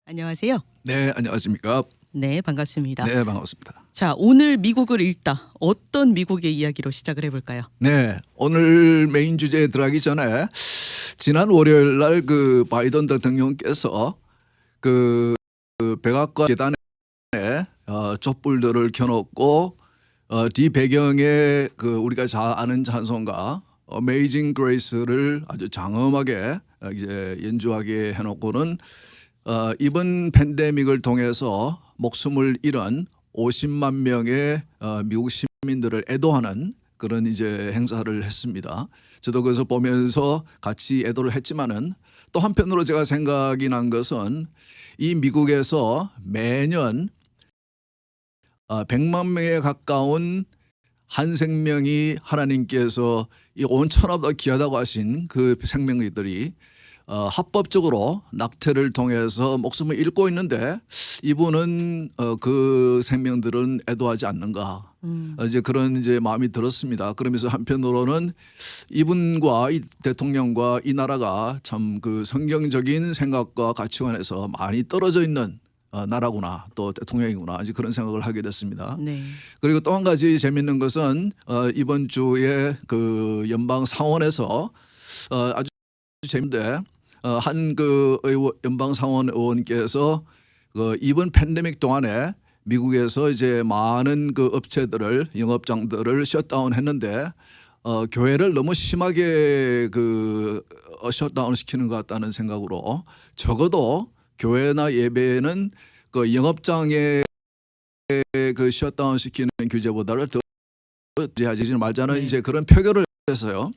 안녕하세요. 네, 안녕하십니까. 네, 반갑습니다. 네, 반갑습니다. 자, 오늘 미국을 읽다. 어떤 미국의 이야기로 시작을 해볼까요? 네, 오늘 메인 주제에 들어가기 전에 지난 월요일 날 그 바이든 대통령께서 그 백악관 계단에 촛불들을 켜놓고 뒤 배경에 그 우리가 잘 아는 찬송가 Amazing Grace를 아주 장엄하게 이제 연주하게 해놓고는 이번 팬데믹을 통해서 목숨을 잃은 50만 명의 미국 시민들을 애도하는 그런 이제 행사를 했습니다. 저도 그것을 보면서 같이 애도를 했지만은 또 한편으로 제가 생각이 난 것은 이 미국에서 매년 100만 명에 가까운 한 생명이 하나님께서 이 온 천하보다 귀하다고 하신 그 생명들이 합법적으로 낙태를 통해서 목숨을 잃고 있는데 이분은 그 생명들은 애도하지 않는가 이제 그런 이제 마음이 들었습니다. 그러면서 한편으로는 이분과 이 대통령과 이 나라가 참 그 성경적인 생각과 가치관에서 많이 떨어져 있는 나라구나 또 대통령이구나 이제 그런 생각을 하게 됐습니다. 네. 그리고 또 한 가지 재미있는 것은 이번 주에 그 연방 상원에서 아주 재밌는데 한 그 연방 상원 의원께서 이번 팬데믹 동안에 미국에서 이제 많은 그 업체들을 영업장들을 셧다운했는데 교회를 너무 심하게 그 셧다운 시키는 것 같다는 생각으로 적어도 교회나 예배는 그 영업장에 그 셧다운 시키는 규제보다를 더 하지 말자는 네. 이제 그런 표결을 했어요.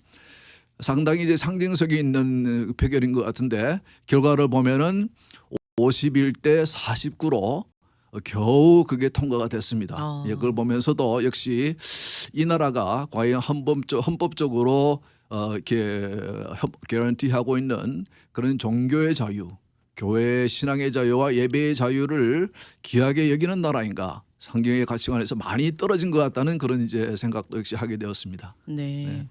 상당히 이제 상징성이 있는 표결인 것 같은데 결과를 보면은 51대 49로 겨우 그게 통과가 됐습니다. 예, 그걸 보면서도 역시 이 나라가 과연 헌법적으로 이렇게 개런티하고 있는 그런 종교의 자유, 교회 신앙의 자유와 예배의 자유를 귀하게 여기는 나라인가? 성경의 가치관에서 많이 떨어진 것 같다는 그런 이제 생각도 역시 하게 되었습니다. 네. 네.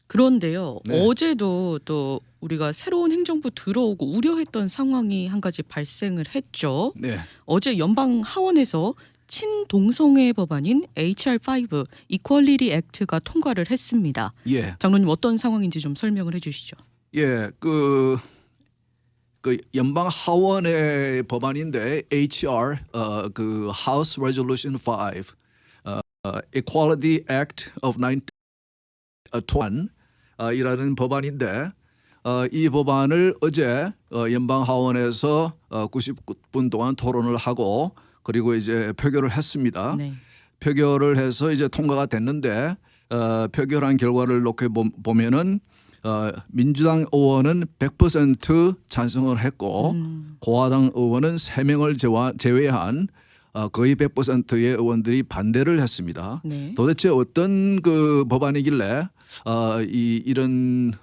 그런데요. 네. 어제도 또 우리가 새로운 행정부 들어오고 우려했던 상황이 한 가지 발생을 했죠. 네. 어제 연방 하원에서 친동성애 법안인 HR5 Equality Act가 통과를 했습니다. 예. 장로님 어떤 상황인지 좀 설명을 해주시죠. 예, 그 연방 하원의 법안인데 HR 그 House Resolution 5 Equality Act of 1921 이라는 법안인데 이 법안을 어제 연방 하원에서 90분 동안 토론을 하고 그리고 이제 표결을 했습니다. 네. 표결을 해서 이제 통과가 됐는데 표결한 결과를 놓고 보면은 민주당 의원은 100% 찬성을 했고 공화당 의원은 3명을 제외한 거의 100%의 의원들이 반대를 했습니다. 네. 도대체 어떤 그 법안이길래 이런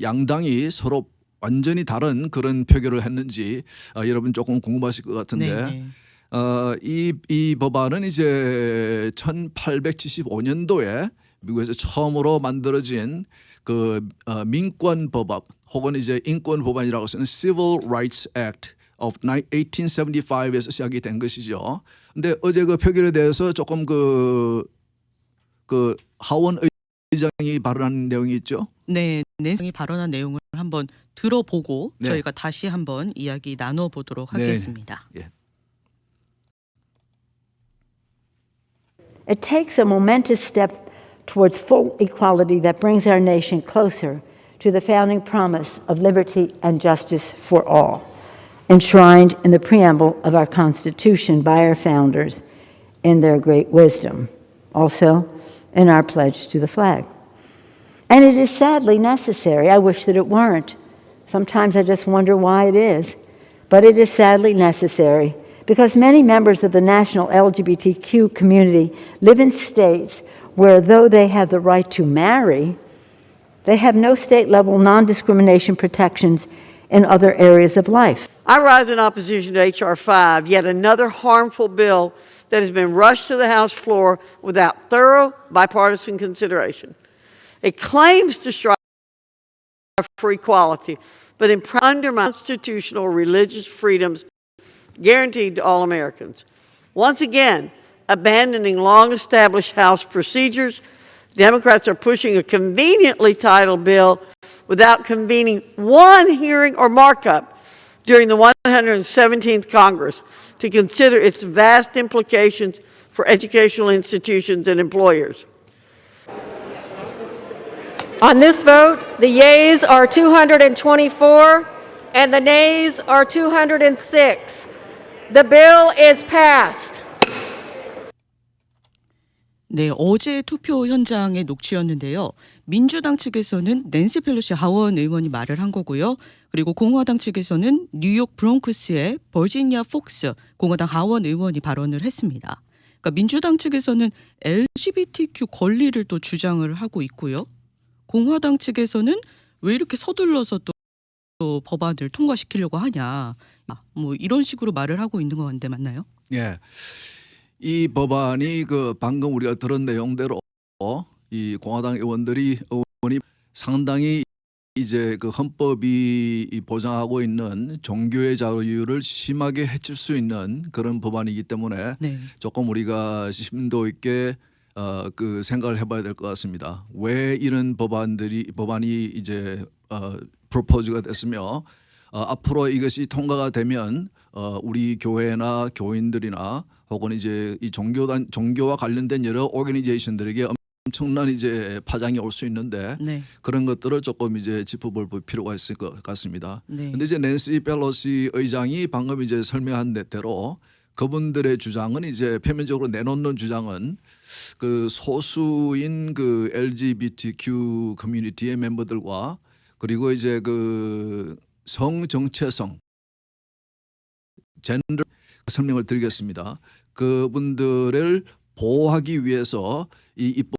양당이 서로 완전히 다른 그런 표결을 했는지 여러분 조금 궁금하실 것 같은데 이 법안은 이제 1875년도에 미국에서 처음으로 만들어진 그 민권 법안 혹은 이제 인권 법안이라고 쓰는 Civil Rights Act of 1875에서 시작이 된 것이죠. 근데 어제 그 표결에 대해서 조금 그 하원 의장이 발언한 내용이 있죠. 네, 낸성이 발언한 내용을 한번 들어보고 네. 저희가 다시 한번 이야기 나눠보도록 하겠습니다. 예. It takes a momentous step towards full equality that brings our nation closer to the founding promise of liberty and justice for all, enshrined in the preamble of our Constitution by our founders in their great wisdom, also in our pledge to the flag. And it is sadly necessary. I wish that it weren't. Sometimes I just wonder why it is. But it is sadly necessary because many members of the national LGBTQ community live in states where, though they have the right to marry, they have no state-level non-discrimination protections in other areas of life. I rise in opposition to H.R. 5, yet another harmful bill that has been rushed to the House floor without thorough bipartisan consideration. It claims to strive for equality, but undermines constitutional religious freedoms guaranteed to all Americans. Once again, abandoning long-established House procedures, Democrats are pushing a conveniently titled bill without convening one hearing or markup during the 117th Congress to consider its vast implications for educational institutions and employers. On this vote, the yeas are 224 and the nays are 206. The bill is passed. 네, 어제 투표 현장의 녹취였는데요. 민주당 측에서는 낸시 펠로시 하원 의원이 말을 한 거고요. 그리고 공화당 측에서는 뉴욕 브롱크스의 버지니아 폭스 공화당 하원 의원이 발언을 했습니다. 그러니까 민주당 측에서는 LGBTQ 권리를 또 주장을 하고 있고요. 공화당 측에서는 왜 이렇게 서둘러서 또 법안을 통과시키려고 하냐. 뭐 이런 식으로 말을 하고 있는 것 같은데 맞나요? 예. 이 법안이 그 방금 우리가 들은 내용대로 이 공화당 의원이 상당히 이제 그 헌법이 보장하고 있는 종교의 자유를 심하게 해칠 수 있는 그런 법안이기 때문에 네. 조금 우리가 심도 있게 그 생각을 해봐야 될 것 같습니다. 왜 이런 법안이 이제 프로포즈가 됐으며 앞으로 이것이 통과가 되면 우리 교회나 교인들이나 혹은 이제 이 종교와 관련된 여러 오거니제이션들에게 엄청난 이제 파장이 올 수 있는데 네. 그런 것들을 조금 이제 짚어볼 필요가 있을 것 같습니다. 네. 근데 이제 낸시 펠로시 의장이 방금 이제 설명한 대로 그분들의 주장은 이제 표면적으로 내놓는 주장은 그 소수인 그 LGBTQ 커뮤니티의 멤버들과 그리고 이제 그 성 정체성 젠더 설명을 드리겠습니다. 그분들을 보호하기 위해서 이 입법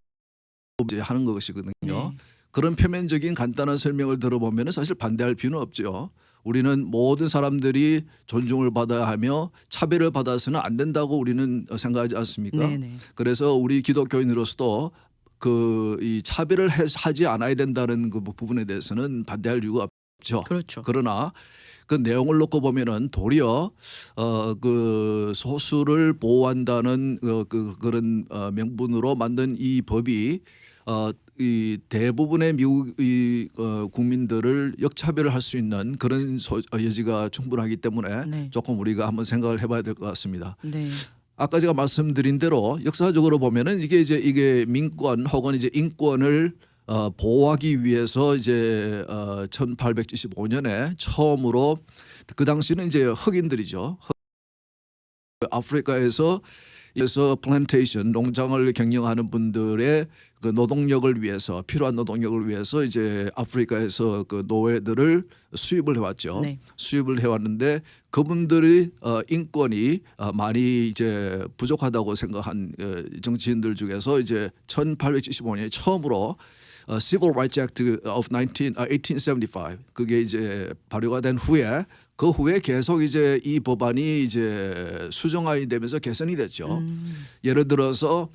이제 하는 것이거든요. 네. 그런 표면적인 간단한 설명을 들어보면 사실 반대할 필요는 없죠. 우리는 모든 사람들이 존중을 받아야 하며 차별을 받아서는 안 된다고 우리는 생각하지 않습니까? 네네. 그래서 우리 기독교인으로서도 그 이 차별을 하지 않아야 된다는 그 부분에 대해서는 반대할 이유가 없죠. 그렇죠. 그러나 그 내용을 놓고 보면은 도리어 그 소수를 보호한다는 그런 명분으로 만든 이 법이 이 대부분의 미국 국민들을 역차별을 할 수 있는 그런 여지가 충분하기 때문에 네. 조금 우리가 한번 생각을 해봐야 될 것 같습니다. 네. 아까 제가 말씀드린 대로 역사적으로 보면은 이게 민권 혹은 이제 인권을 보호하기 위해서 이제 1875년에 처음으로 그 당시는 이제 흑인들이죠. 아프리카에서 플랜테이션 농장을 경영하는 분들의 그 노동력을 위해서 필요한 노동력을 위해서 이제 아프리카에서 그 노예들을 수입을 해왔죠. 네. 수입을 해왔는데 그분들의 인권이 많이 이제 부족하다고 생각한 정치인들 중에서 이제 1875년에 처음으로 Civil Rights Act of 1875 그게 이제 발효가 된 후에 그 후에 계속 이제 이 법안이 이제 수정화이 되면서 개선이 됐죠. 예를 들어서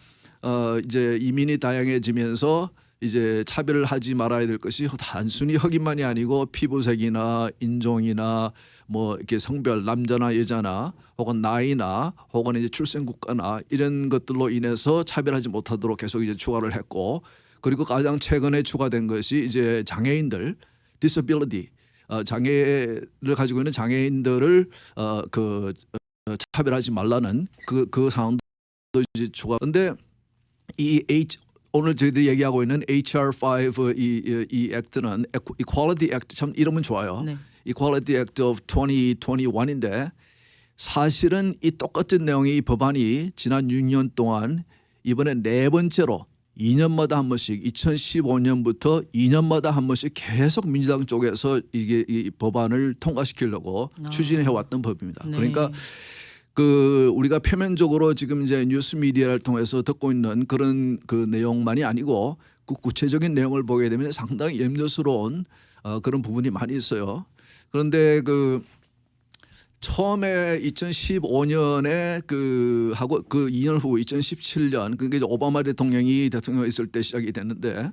이제 이민이 다양해지면서 이제 차별을 하지 말아야 될 것이 단순히 흑인만이 아니고 피부색이나 인종이나 뭐 이렇게 성별 남자나 여자나 혹은 나이나 혹은 이제 출생 국가나 이런 것들로 인해서 차별하지 못하도록 계속 이제 추가를 했고 그리고 가장 최근에 추가된 것이 이제 장애인들 disability 장애를 가지고 있는 장애인들을 차별하지 말라는 그 상황도 이제 추가. 근데 오늘 저희들이 얘기하고 있는 HR5 이 액트는 Equality Act 참 이름은 좋아요. 네. Equality Act of 2021인데 사실은 이 똑같은 내용의 법안이 지난 6년 동안 이번에 네 번째로 2년마다 한 번씩 2015년부터 2년마다 한 번씩 계속 민주당 쪽에서 이 법안을 통과시키려고 추진해 왔던 법입니다. 네. 그러니까 그 우리가 표면적으로 지금 이제 뉴스 미디어를 통해서 듣고 있는 그런 그 내용만이 아니고 그 구체적인 내용을 보게 되면 상당히 염려스러운 그런 부분이 많이 있어요. 그런데 그 처음에 2015년에 그 하고 그 2년 후 2017년 그게 이제 오바마 대통령이 있을 때 시작이 됐는데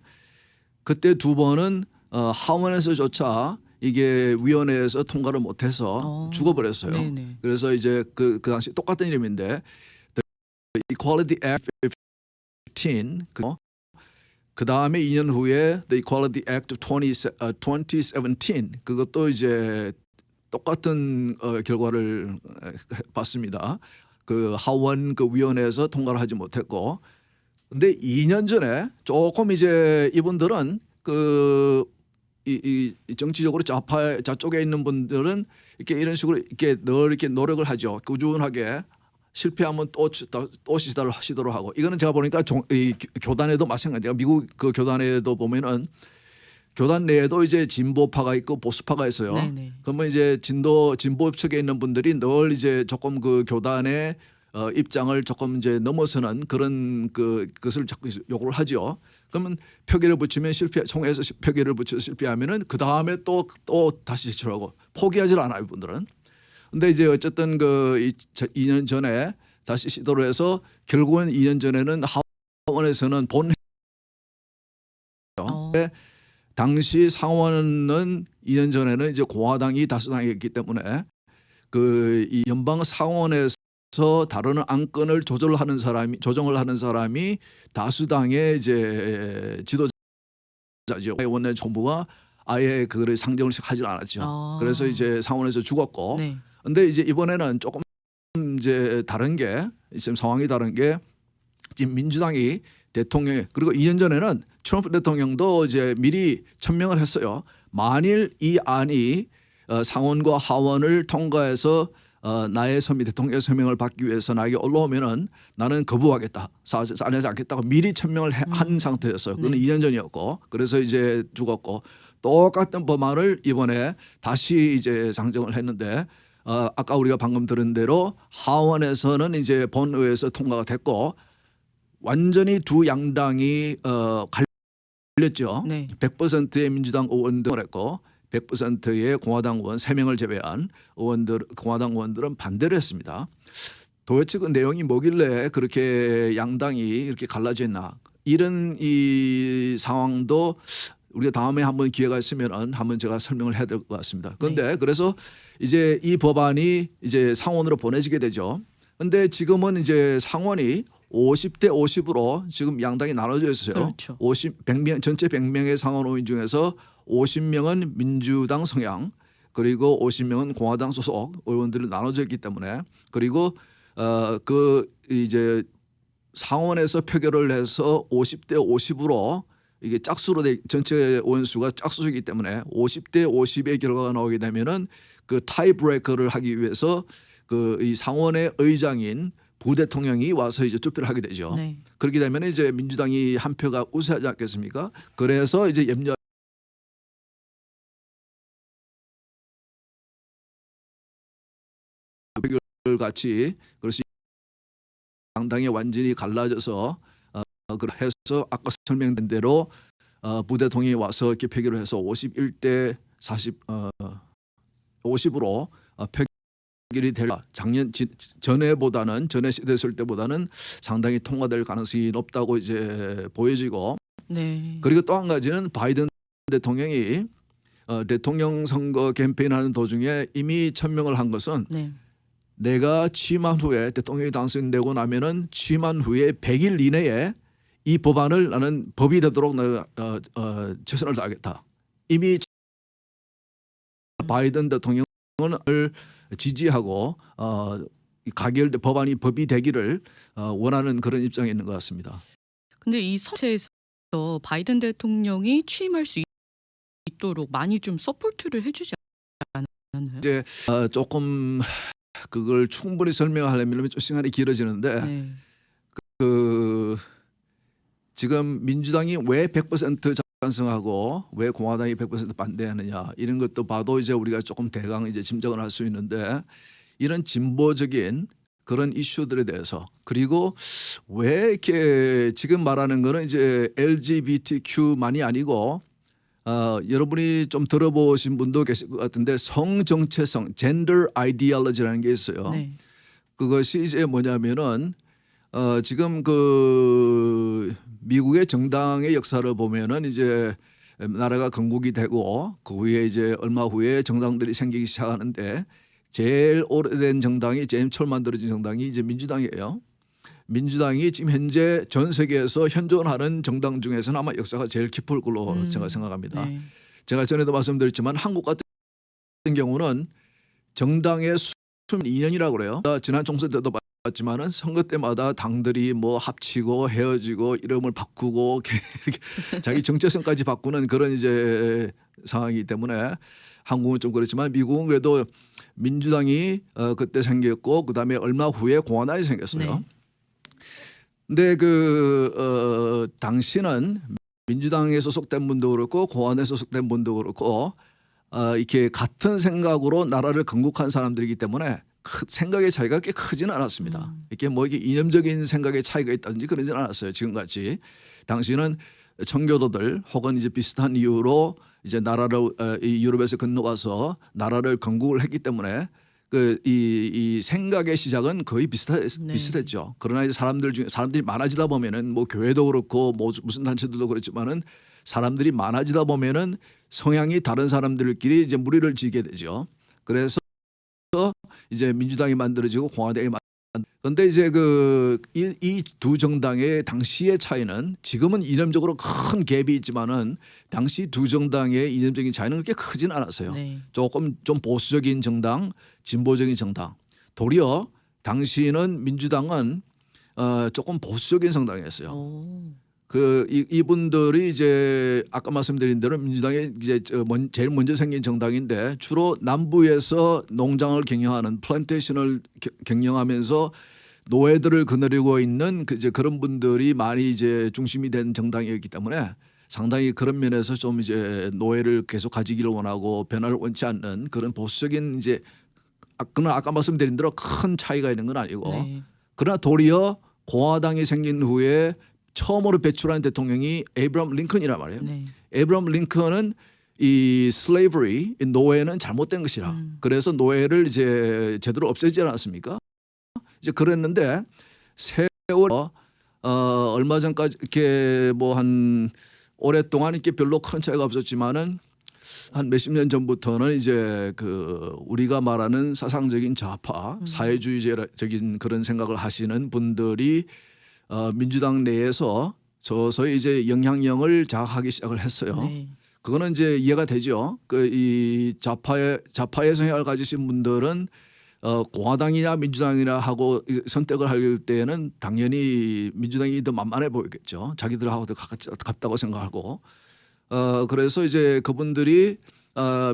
그때 두 번은 하원에서조차 이게 위원회에서 통과를 못해서 죽어버렸어요. 네네. 그래서 이제 그 당시 똑같은 이름인데 The Equality Act 15 그 다음에 2년 후에 The Equality Act of 2017 그것도 이제 똑같은 결과를 봤습니다. 그 하원 그 위원회에서 통과를 하지 못했고, 근데 2년 전에 조금 이제 이분들은 이 정치적으로 좌쪽에 있는 분들은 이렇게 이런 식으로 이렇게 늘 이렇게 노력을 하죠. 꾸준하게 실패하면 또 시도를 하고, 이거는 제가 보니까 이 교단에도 마찬가지예요. 미국 그 교단에도 보면은 교단 내에도 이제 진보파가 있고 보수파가 있어요. 네네. 그러면 이제 진보 측에 있는 분들이 늘 이제 조금 그 교단의 입장을 조금 이제 넘어서는 그런 그것을 자꾸 요구를 하죠. 그러면 표결을 붙이면 총회에서 표결을 붙여서 실패하면은 그 다음에 또 다시 제출하고 포기하지 않아요, 이분들은. 근데 이제 어쨌든 그 2년 전에 다시 시도를 해서 결국은 2년 전에는 하원에서는 당시 상원은 2년 전에는 이제 공화당이 다수당이었기 때문에 이 연방 상원에서 다루는 안건을 조정을 하는 사람이 다수당의 이제 지도자죠. 원내 정부가 아예 그거를 상정을 하지 않았죠. 그래서 이제 상원에서 죽었고, 네. 근데 이제 이번에는 조금 이제 다른 게 지금 상황이 다른 게 지금 민주당이 대통령 그리고 2년 전에는 트럼프 대통령도 이제 미리 천명을 했어요. 만일 이 안이 상원과 하원을 통과해서 나의 대통령 서명을 받기 위해서 나에게 올라오면은 나는 거부하겠다, 싸내지 않겠다고 미리 천명을 한 상태였어요. 그건 2년 전이었고, 그래서 이제 죽었고, 똑같은 법안을 이번에 다시 이제 상정을 했는데 아까 우리가 방금 들은 대로 하원에서는 이제 본의회에서 통과가 됐고, 완전히 두 양당이 갈렸죠. 네. 100%의 민주당 의원들을 했고 100%의 공화당 의원 3명을 제외한 공화당 의원들은 반대를 했습니다. 도대체 그 내용이 뭐길래 그렇게 양당이 이렇게 갈라져 있나, 이런 이 상황도 우리가 다음에 한번 기회가 있으면 한번 제가 설명을 해야 될 것 같습니다. 그런데 그래서 이제 이 법안이 이제 상원으로 보내지게 되죠. 그런데 지금은 이제 상원이 50대 50으로 지금 양당이 나눠져 있어요. 그렇죠. 100명 전체 100명의 상원 의원 중에서 50명은 민주당 성향, 그리고 50명은 공화당 소속 의원들이 나눠져 있기 때문에, 그리고 이제 상원에서 표결을 해서 50대 50으로 이게 짝수로 전체 의원수가 짝수이기 때문에 50대 50의 결과가 나오게 되면은 그 타이 브레이커를 하기 위해서 이 상원의 의장인 부대통령이 와서 이제 투표를 하게 되죠. 네. 그렇게 되면 이제 민주당이 한 표가 우세하지 않겠습니까? 그래서 이제 같이 그래서 양당이 완전히 갈라져서 해서 아까 설명된 대로 부대통령이 와서 이렇게 표결을 해서 51대 50으로 표결이 될 전에 시대였을 때보다는 상당히 통과될 가능성이 높다고 이제 보여지고, 네. 그리고 또 한 가지는 바이든 대통령이 대통령 선거 캠페인하는 도중에 이미 천명을 한 것은 네. 내가 취임한 후에 대통령이 당선되고 나면은 취임한 후에 100일 이내에 이 법안을 나는 법이 되도록 최선을 다하겠다. 이미 바이든 대통령을 지지하고 법안이 법이 되기를 원하는 그런 입장에 있는 것 같습니다. 근데 이 선거에서 바이든 대통령이 취임할 수 있도록 많이 좀 서포트를 해주지 않았나요? 이제 조금 그걸 충분히 설명하려면 좀 시간이 길어지는데 네. 지금 민주당이 왜 100% 찬성하고 왜 공화당이 100% 반대하느냐, 이런 것도 봐도 이제 우리가 조금 대강 이제 짐작을 할 수 있는데, 이런 진보적인 그런 이슈들에 대해서, 그리고 왜 이렇게 지금 말하는 거는 이제 LGBTQ만이 아니고 여러분이 좀 들어보신 분도 계실 것 같은데 성정체성, gender ideology라는 게 있어요. 네. 그것이 이제 뭐냐면은 지금 미국의 정당의 역사를 보면은 이제 나라가 건국이 되고 그 후에 이제 얼마 후에 정당들이 생기기 시작하는데 제일 오래된 정당이 제임 처음 만들어진 정당이 이제 민주당이에요. 민주당이 지금 현재 전 세계에서 현존하는 정당 중에서는 아마 역사가 제일 깊을 걸로 제가 생각합니다. 네. 제가 전에도 말씀드렸지만 한국 같은 경우는 정당의 수명 2년이라고 그래요. 지난 총선 때도 봤지만은 선거 때마다 당들이 뭐 합치고 헤어지고 이름을 바꾸고 자기 정체성까지 바꾸는 그런 이제 상황이기 때문에 한국은 좀 그렇지만 미국은 그래도 민주당이 그때 생겼고 그다음에 얼마 후에 공화당이 생겼어요. 네. 근데 당시는 민주당에 소속된 분도 그렇고 공화당에 소속된 분도 그렇고 이렇게 같은 생각으로 나라를 건국한 사람들이기 때문에 생각의 차이가 꽤 크지는 않았습니다. 이렇게 뭐 이게 이념적인 생각의 차이가 있다든지 그러지는 않았어요. 지금같이 당시는 청교도들 혹은 이제 비슷한 이유로 이제 나라를 이 유럽에서 건너와서 나라를 건국을 했기 때문에 이 생각의 시작은 거의 비슷했죠. 그러나 이제 사람들이 많아지다 보면은 뭐 교회도 그렇고 뭐 무슨 단체들도 그렇지만은 사람들이 많아지다 보면은 성향이 다른 사람들끼리 이제 무리를 지게 되죠. 그래서 이제 민주당이 만들어지고 공화당이 그런데 이제 이 두 정당의 당시의 차이는 지금은 이념적으로 큰 갭이 있지만은 당시 두 정당의 이념적인 차이는 그렇게 크진 않았어요. 네. 조금 좀 보수적인 정당, 진보적인 정당. 도리어 당시는 민주당은 조금 보수적인 정당이었어요. 오. 이분들이 이제 아까 말씀드린 대로 민주당이 이제 제일 먼저 생긴 정당인데 주로 남부에서 농장을 경영하는 플랜테이션을 경영하면서 노예들을 거느리고 있는 이제 그런 분들이 많이 이제 중심이 된 정당이었기 때문에 상당히 그런 면에서 좀 이제 노예를 계속 가지기를 원하고 변화를 원치 않는 그런 보수적인 이제 그러나 아까 말씀드린 대로 큰 차이가 있는 건 아니고 네. 그러나 도리어 공화당이 생긴 후에 처음으로 배출한 대통령이 에이브럼 링컨이란 말이에요. 네. 에이브럼 링컨은 이 slavery, 이 노예는 잘못된 것이라. 그래서 노예를 이제 제대로 없애지 않았습니까? 이제 그랬는데 세월 얼마 전까지 이렇게 뭐 한 오랫동안 이렇게 별로 큰 차이가 없었지만은 한 몇십 년 전부터는 이제 우리가 말하는 사상적인 좌파, 사회주의적인 그런 생각을 하시는 분들이 민주당 내에서 서서히 이제 영향력을 장악하기 시작을 했어요. 네. 그거는 이제 이해가 되죠. 이 좌파의 성향을 가지신 분들은 공화당이냐 민주당이냐 하고 선택을 할 때는 당연히 민주당이 더 만만해 보이겠죠. 자기들하고 더 가깝다고 생각하고. 그래서 이제 그분들이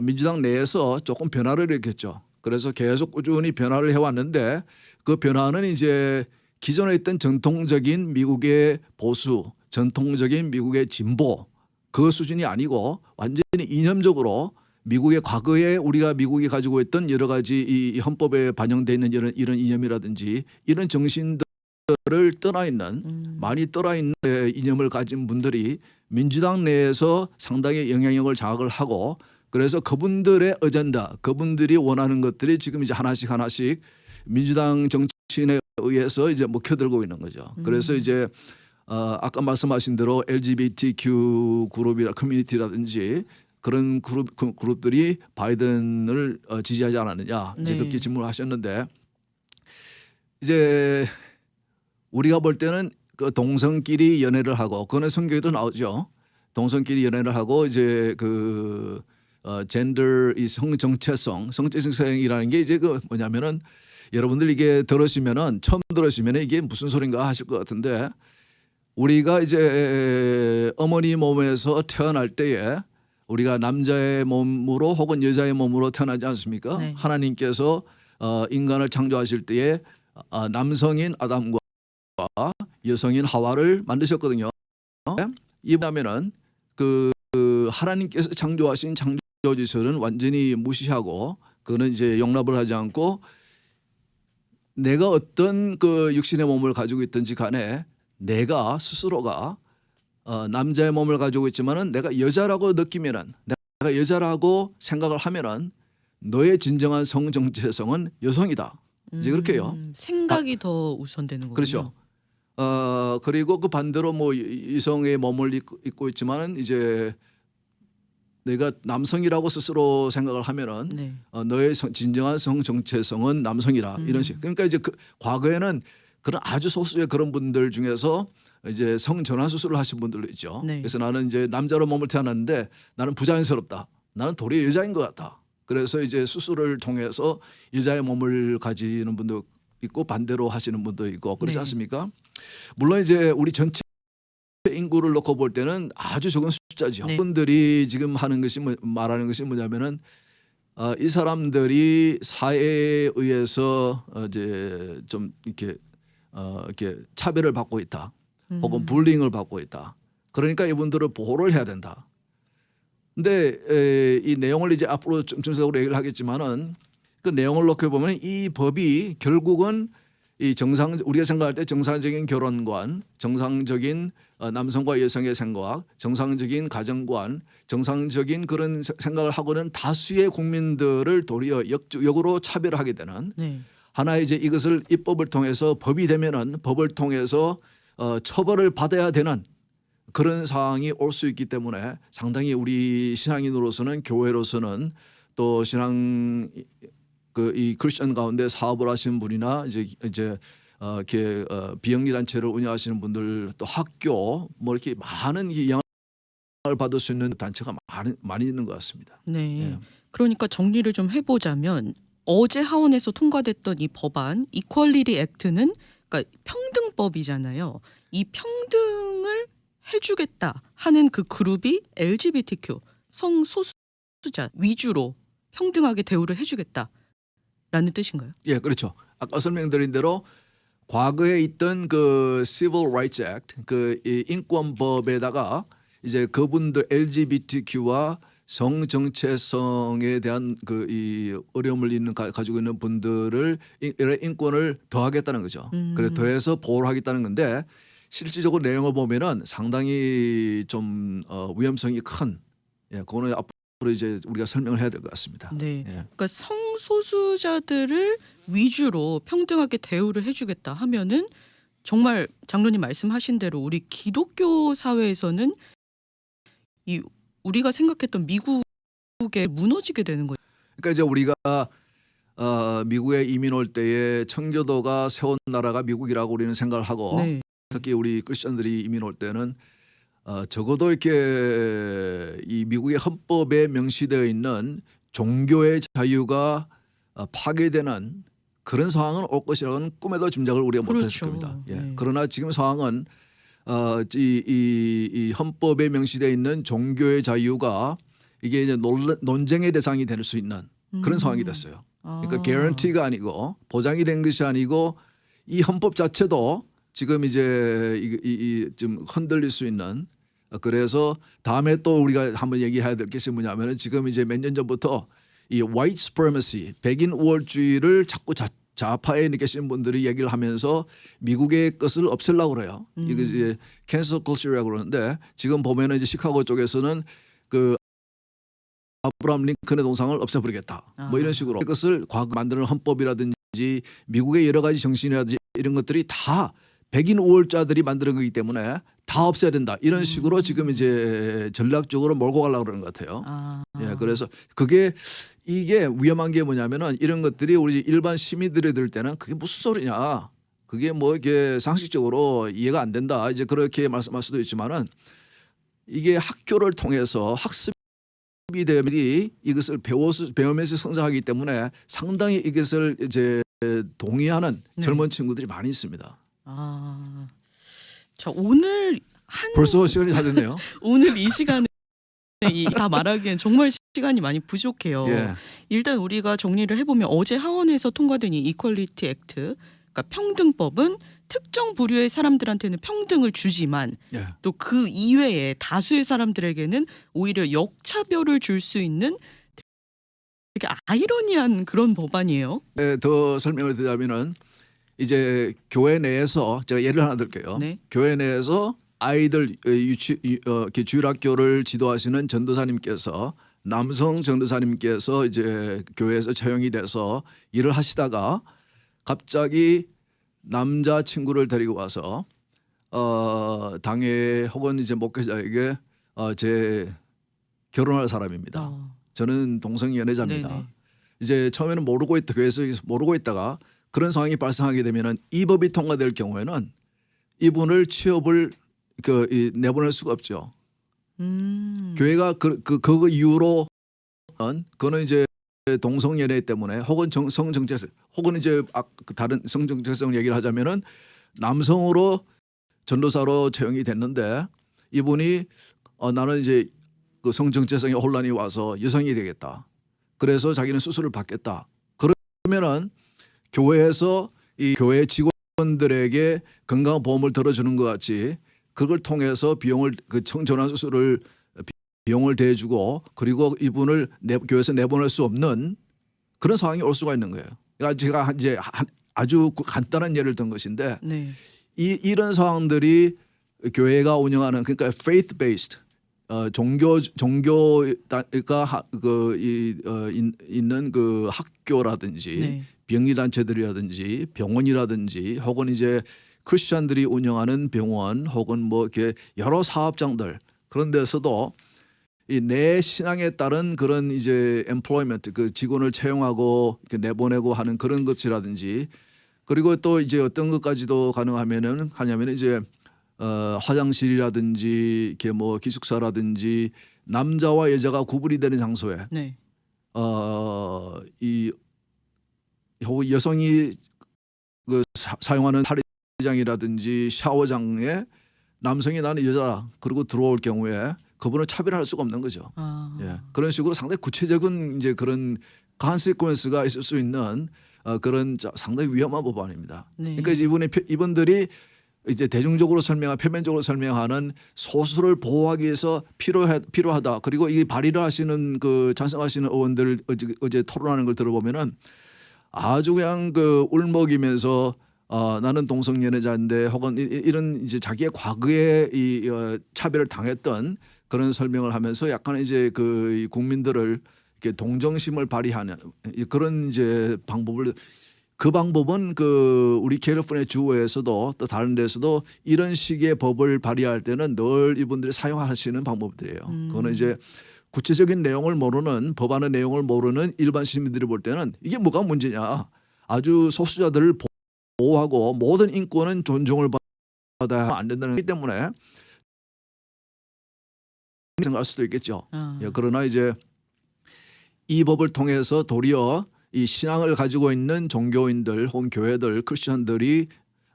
민주당 내에서 조금 변화를 일으켰죠. 그래서 계속 꾸준히 변화를 해왔는데 그 변화는 이제 기존에 있던 전통적인 미국의 보수, 전통적인 미국의 진보 그 수준이 아니고 완전히 이념적으로 미국의 과거에 우리가 미국이 가지고 있던 여러 가지 이 헌법에 반영되어 있는 이런 이념이라든지 이런 정신들을 떠나 있는 많이 떠나 있는 이념을 가진 분들이 민주당 내에서 상당히 영향력을 장악을 하고 그래서 그분들의 어젠다, 그분들이 원하는 것들이 지금 이제 하나씩 민주당 정치인에 의해서 이제 먹혀들고 있는 거죠. 그래서 이제 아까 말씀하신 대로 LGBTQ 커뮤니티라든지 그런 그룹들이 바이든을 지지하지 않았느냐 이제 네. 그렇게 질문을 하셨는데 이제 우리가 볼 때는 그 동성끼리 연애를 하고 그거는 성경에도 나오죠. 동성끼리 연애를 하고 이제 젠더 이 성정체성이라는 게 이제 뭐냐면은 여러분들 이게 처음 들으시면은 이게 무슨 소린가 하실 것 같은데 우리가 이제 어머니 몸에서 태어날 때에 우리가 남자의 몸으로 혹은 여자의 몸으로 태어나지 않습니까? 네. 하나님께서 인간을 창조하실 때에 남성인 아담과 여성인 하와를 만드셨거든요. 이보다면은 하나님께서 창조하신 창조 질서는 완전히 무시하고 그거는 이제 용납을 하지 않고 내가 어떤 육신의 몸을 가지고 있든지 간에 내가 스스로가 남자의 몸을 가지고 있지만은 내가 여자라고 느끼면은 내가 여자라고 생각을 하면은 너의 진정한 성 정체성은 여성이다. 이제 그렇게요. 생각이 더 우선되는 거군요. 그렇죠. 그리고 그 반대로 뭐 이성의 몸을 입고 있지만은 이제 내가 남성이라고 스스로 생각을 하면은 네. 너의 진정한 성 정체성은 남성이라 이런 식. 그러니까 이제 과거에는 그런 아주 소수의 그런 분들 중에서 이제 성 전환 수술을 하신 분들도 있죠. 네. 그래서 나는 이제 남자로 몸을 태어났는데 나는 부자연스럽다. 나는 도리어 여자인 것 같다. 그래서 이제 수술을 통해서 여자의 몸을 가지는 분도 있고 반대로 하시는 분도 있고 그렇지 네. 않습니까? 물론 이제 우리 전체 인구를 놓고 볼 때는 아주 적은 숫자죠. 네. 분들이 지금 하는 것이 말하는 것이 뭐냐면은 이 사람들이 사회에 의해서 이제 좀 이렇게 차별을 받고 있다, 혹은 불링을 받고 있다. 그러니까 이분들을 보호를 해야 된다. 근데 이 내용을 이제 앞으로 점차적으로 얘기를 하겠지만은 그 내용을 놓고 보면 이 법이 결국은 이 우리가 생각할 때 정상적인 결혼관, 정상적인 남성과 여성의 생각, 정상적인 가정관, 정상적인 그런 생각을 하고는 다수의 국민들을 도리어 역으로 차별하게 되는 네. 하나의 이제 이것을 입법을 통해서 법이 되면은 법을 통해서 처벌을 받아야 되는 그런 상황이 올 수 있기 때문에 상당히 우리 신앙인으로서는 교회로서는 또 신앙 이 크리스천 가운데 사업을 하시는 분이나 이제 이렇게 비영리 단체를 운영하시는 분들 또 학교 뭐 이렇게 많은 영향을 받을 수 있는 단체가 많이 있는 것 같습니다. 네. 예. 그러니까 정리를 좀 해보자면 어제 하원에서 통과됐던 이 법안 이퀄리티 액트는 그러니까 평등법이잖아요. 이 평등을 해주겠다 하는 그 그룹이 LGBTQ 성소수자 위주로 평등하게 대우를 해주겠다라는 뜻인가요? 예, 그렇죠. 아까 설명드린 대로 과거에 있던 그 Civil Rights Act 이 인권법에다가 이제 그분들 LGBTQ와 성 정체성에 대한 이 어려움을 가지고 있는 분들을 인권을 더하겠다는 거죠. 그래 더해서 보호를 하겠다는 건데 실질적으로 내용을 보면은 상당히 좀 위험성이 큰. 예, 그거는 앞으로 이제 우리가 설명을 해야 될 것 같습니다. 네. 예. 그러니까 성소수자들을 위주로 평등하게 대우를 해주겠다 하면은 정말 장로님 말씀하신 대로 우리 기독교 사회에서는 이 우리가 생각했던 미국에 무너지게 되는 거예요. 그러니까 이제 우리가 미국에 이민 올 때에 청교도가 세운 나라가 미국이라고 우리는 생각을 하고 네. 특히 우리 크리스천들이 이민 올 때는 적어도 이렇게 이 미국의 헌법에 명시되어 있는 종교의 자유가 파괴되는 그런 상황은 올 것이라고는 꿈에도 짐작을 우리가 못했을 그렇죠. 겁니다. 예. 네. 그러나 지금 상황은 이 헌법에 명시되어 있는 종교의 자유가 이게 이제 논쟁의 대상이 될 수 있는 그런 상황이 됐어요. 그러니까 개런티가 아니고 보장이 된 것이 아니고 이 헌법 자체도 지금 이제 좀 흔들릴 수 있는 그래서 다음에 또 우리가 한번 얘기해야 될 것이 뭐냐면은 지금 이제 몇 년 전부터 이 white supremacy 백인 우월주의를 자꾸 좌파에 계시는 분들이 얘기를 하면서 미국의 것을 없애려고 그래요. 이게 이제 cancel culture라고 그러는데 지금 보면은 이제 시카고 쪽에서는 그 아브라함 링컨의 동상을 없애버리겠다. 뭐 이런 식으로 그것을 과거 만드는 헌법이라든지 미국의 여러 가지 정신이라든지 이런 것들이 다 백인 우월자들이 만드는 거기 때문에 다 없애야 된다. 이런 식으로 지금 이제 전략적으로 몰고 가려고 그러는 것 같아요. 예, 그래서 이게 위험한 게 뭐냐면은 이런 것들이 우리 일반 시민들이 들 때는 그게 무슨 소리냐. 그게 뭐 이게 상식적으로 이해가 안 된다. 이제 그렇게 말씀할 수도 있지만은 이게 학교를 통해서 학습이 되면이 이것을 배우면서 성장하기 때문에 상당히 이것을 이제 동의하는 젊은 친구들이 많이 있습니다. 자, 오늘 벌써 시간이 다 됐네요. 오늘 이 시간에 다 말하기엔 정말 시간이 많이 부족해요. 예. 일단 우리가 정리를 해보면 어제 하원에서 통과된 이 이퀄리티 액트, 그러니까 평등법은 특정 부류의 사람들한테는 평등을 주지만 예. 또 그 이외에 다수의 사람들에게는 오히려 역차별을 줄 수 있는 되게 아이러니한 그런 법안이에요. 더 설명을 드리자면은 이제 교회 내에서 제가 예를 하나 들게요. 네. 교회 내에서 아이들 이렇게 주일학교를 지도하시는 전도사님께서 남성 전도사님께서 이제 교회에서 채용이 돼서 일을 하시다가 갑자기 남자 친구를 데리고 와서 당회 혹은 이제 목회자에게 제 결혼할 사람입니다. 저는 동성 연애자입니다. 네네. 이제 처음에는 교회에서 모르고 있다가 그런 상황이 발생하게 되면은 이 법이 통과될 경우에는 이분을 취업을 내보낼 수가 없죠. 교회가 그 이후로 그거는 이제 동성 연애 때문에 혹은 성정체성 혹은 이제 다른 성정체성 얘기를 하자면은 남성으로 전도사로 채용이 됐는데 이분이 나는 이제 그 성정체성에 혼란이 와서 여성이 되겠다. 그래서 자기는 수술을 받겠다. 그러면은 교회에서 이 교회 직원들에게 건강보험을 들어주는 것 같이 그걸 통해서 비용을 청전환 수술을 비용을 대주고 그리고 이분을 교회에서 내보낼 수 없는 그런 상황이 올 수가 있는 거예요. 그러니까 제가 이제 아주 간단한 예를 든 것인데 네. 이런 상황들이 교회가 운영하는 그러니까 faith based 종교가 있는 그 학교라든지 네. 병리단체들이라든지 병원이라든지 혹은 이제 크리스천들이 운영하는 병원 혹은 뭐 이렇게 여러 사업장들 그런 데서도 이 내 신앙에 따른 그런 이제 employment 그 직원을 채용하고 이렇게 내보내고 하는 그런 것이라든지 그리고 또 이제 어떤 것까지도 가능하면은 이제 화장실이라든지 이렇게 뭐 기숙사라든지 남자와 여자가 구분이 되는 장소에 네. 이 여성이 그 사용하는 탈의장이라든지 샤워장에 남성이 나는 여자 그리고 들어올 경우에 그분을 차별할 수가 없는 거죠. 예. 그런 식으로 상당히 구체적인 이제 그런 consequence가 있을 수 있는 그런 상당히 위험한 법안입니다. 네. 그러니까 이제 이분들이 이제 대중적으로 표면적으로 설명하는 소수를 보호하기 위해서 필요하다. 그리고 이 발의를 하시는 찬성하시는 의원들 어제 토론하는 걸 들어보면은 아주 그냥 울먹이면서 나는 동성연애자인데 혹은 이런 이제 자기의 과거에 이 차별을 당했던 그런 설명을 하면서 약간 이제 이 국민들을 이렇게 동정심을 발휘하는 그런 이제 방법은 우리 캘리포니아 주에서도 또 다른 데서도 이런 식의 법을 발의할 때는 늘 이분들이 사용하시는 방법들이에요. 그거는 이제 구체적인 내용을 모르는 법안의 내용을 모르는 일반 시민들이 볼 때는 이게 뭐가 문제냐. 아주 소수자들을 보호하고 모든 인권은 존중을 받아야 안 된다는 것 때문에 생각할 수도 있겠죠. 예, 그러나 이제 이 법을 통해서 도리어 이 신앙을 가지고 있는 종교인들 혹은 교회들 크리스천들이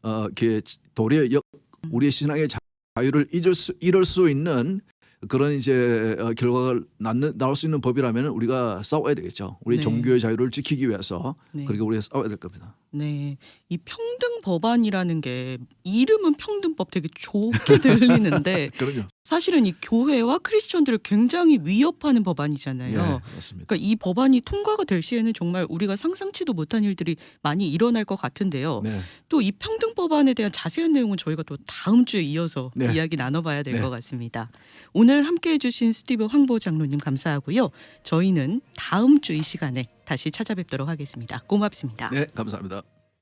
이렇게 도리어 우리의 신앙의 자유를 잃을 수 있는 그런 이제 결과가 나올 수 있는 법이라면 우리가 싸워야 되겠죠. 우리 네. 종교의 자유를 지키기 위해서 네. 그리고 우리가 싸워야 될 겁니다. 네, 이 평등 법안이라는 게 이름은 평등법 되게 좋게 들리는데 그럼요. 사실은 이 교회와 크리스천들을 굉장히 위협하는 법안이잖아요. 네, 맞습니다. 그러니까 이 법안이 통과가 될 시에는 정말 우리가 상상치도 못한 일들이 많이 일어날 것 같은데요. 네. 또 이 평등 법안에 대한 자세한 내용은 저희가 또 다음 주에 이어서 네. 이야기 나눠봐야 될 네. 것 같습니다. 오늘 함께해 주신 스티브 황보 장로님 감사하고요. 저희는 다음 주 이 시간에 다시 찾아뵙도록 하겠습니다. 고맙습니다. 네, 감사합니다.